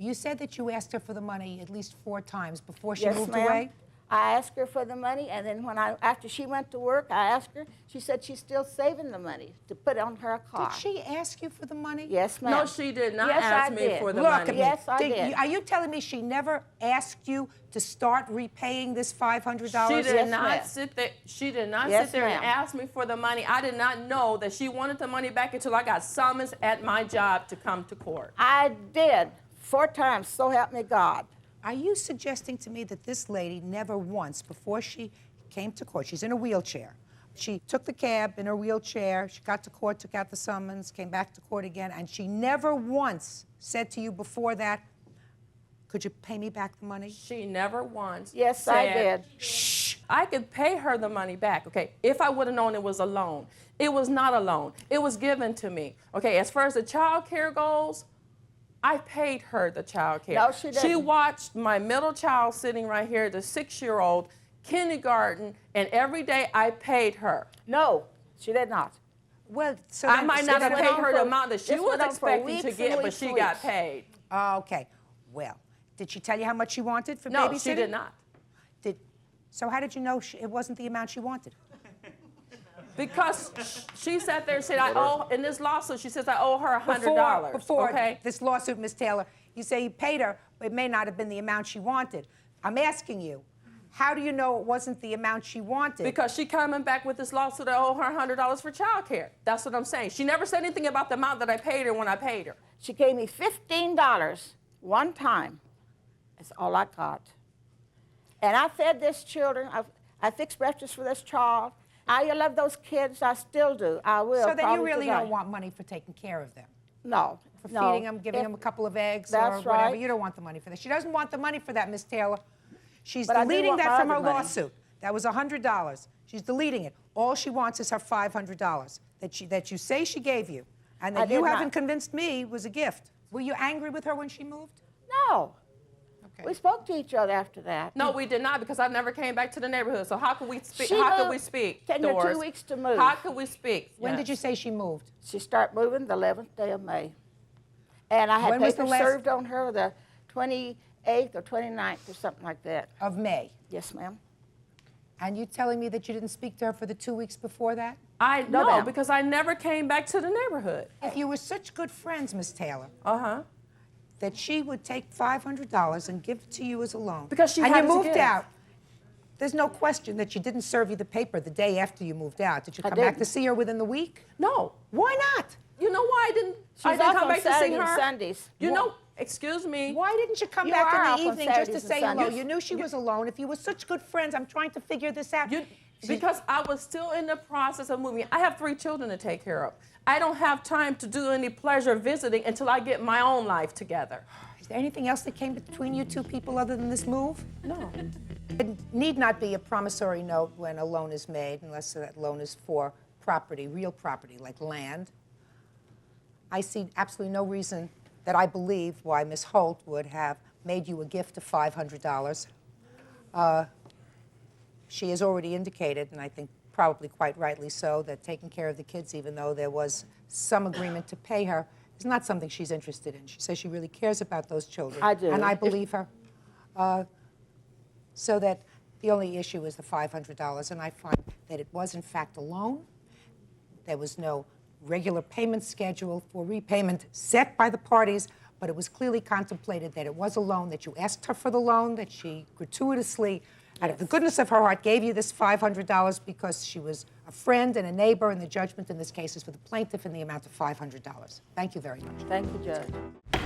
You said that you asked her for the money at least 4 times before she Yes, moved ma'am. away? I asked her for the money, and then after she went to work, I asked her. She said she's still saving the money to put on her car. Did she ask you for the money? Yes, ma'am. No, she did not Yes, ask I me did. for the Look money. at me. Yes, I did. Are you telling me she never asked you to start repaying this $500? She did Yes, not ma'am. sit there. She did not Yes, sit there and ma'am. ask me for the money. I did not know that she wanted the money back until I got summons at my job to come to court. I did 4 times, so help me God. Are you suggesting to me that this lady never once, before she came to court, she's in a wheelchair, she took the cab in her wheelchair, she got to court, took out the summons, came back to court again, and she never once said to you before that, could you pay me back the money? She never once Yes, said, I did. Shh, I could pay her the money back, okay, if I would have known it was a loan. It was not a loan. It was given to me. Okay, as far as the child care goes, I paid her the child care. No, she didn't. She watched my middle child sitting right here, the 6-year-old, kindergarten, and every day I paid her. No, she did not. Well, so I then- might so not then- have paid her the amount that she this was went on for expecting to weeks get, and but weeks she and got weeks. paid. Okay. Well, did she tell you how much she wanted for No, babysitting? she did not. So how did you know it wasn't the amount she wanted? Because she sat there and said, I owe, in this lawsuit, she says I owe her $100. Before okay? this lawsuit, Ms. Taylor, you say you paid her, but it may not have been the amount she wanted. I'm asking you, how do you know it wasn't the amount she wanted? Because she coming back with this lawsuit, I owe her $100 for child care. That's what I'm saying. She never said anything about the amount that I paid her when I paid her. She gave me $15 one time. That's all I got. And I fed this children. I fixed breakfast for this child. I love those kids. I still do. I will. So then you probably really today. don't want money for taking care of them? No. For no. feeding them, giving them a couple of eggs or That's whatever? right. You don't want the money for that. She doesn't want the money for that, Ms. Taylor. She's But I do deleting want that my from her other money. lawsuit. That was $100. She's deleting it. All she wants is her $500 that you say she gave you, and I that you did not. haven't convinced me was a gift. Were you angry with her when she moved? No. Okay. We spoke to each other after that. No, we did not, because I never came back to the neighborhood. So how could we speak? She How could moved- we speak, taking her 2 Doris? weeks to move. How could we speak? When Yes. did you say she moved? She started moving the 11th day of May. And I had When was the papers last- served on her the 28th or 29th or something like that. Of May. Yes, ma'am. And you telling me that you didn't speak to her for the 2 weeks before that? No, No, ma'am. because I never came back to the neighborhood. If you were such good friends, Miss Taylor, Uh-huh. that she would take $500 and give it to you as a loan. Because she and had you to moved give. out. There's no question that she didn't serve you the paper the day after you moved out. Did you I come back didn't. to see her within the week? No. Why not? You know why I didn't? She's I didn't off come on back to see Saturday and her. Sundays. You know, excuse me. Why didn't you come You back are in off the on evening just to Saturdays and say hello? Sundays. You knew she was alone. If you were such good friends, I'm trying to figure this out. Because I was still in the process of moving. I have 3 children to take care of. I don't have time to do any pleasure visiting until I get my own life together. Is there anything else that came between you two people other than this move? No. It need not be a promissory note when a loan is made, unless that loan is for property, real property, like land. I see absolutely no reason that I believe why Ms. Holt would have made you a gift of $500. She has already indicated, and I think probably quite rightly so, that taking care of the kids, even though there was some agreement to pay her, is not something she's interested in. She says she really cares about those children. I do. And I believe her. So that the only issue is the $500, and I find that it was in fact a loan. There was no regular payment schedule for repayment set by the parties, but it was clearly contemplated that it was a loan, that you asked her for the loan, that she gratuitously, out of the goodness of her heart, gave you this $500 because she was a friend and a neighbor, and the judgment in this case is for the plaintiff in the amount of $500. Thank you very much. Thank you, Judge.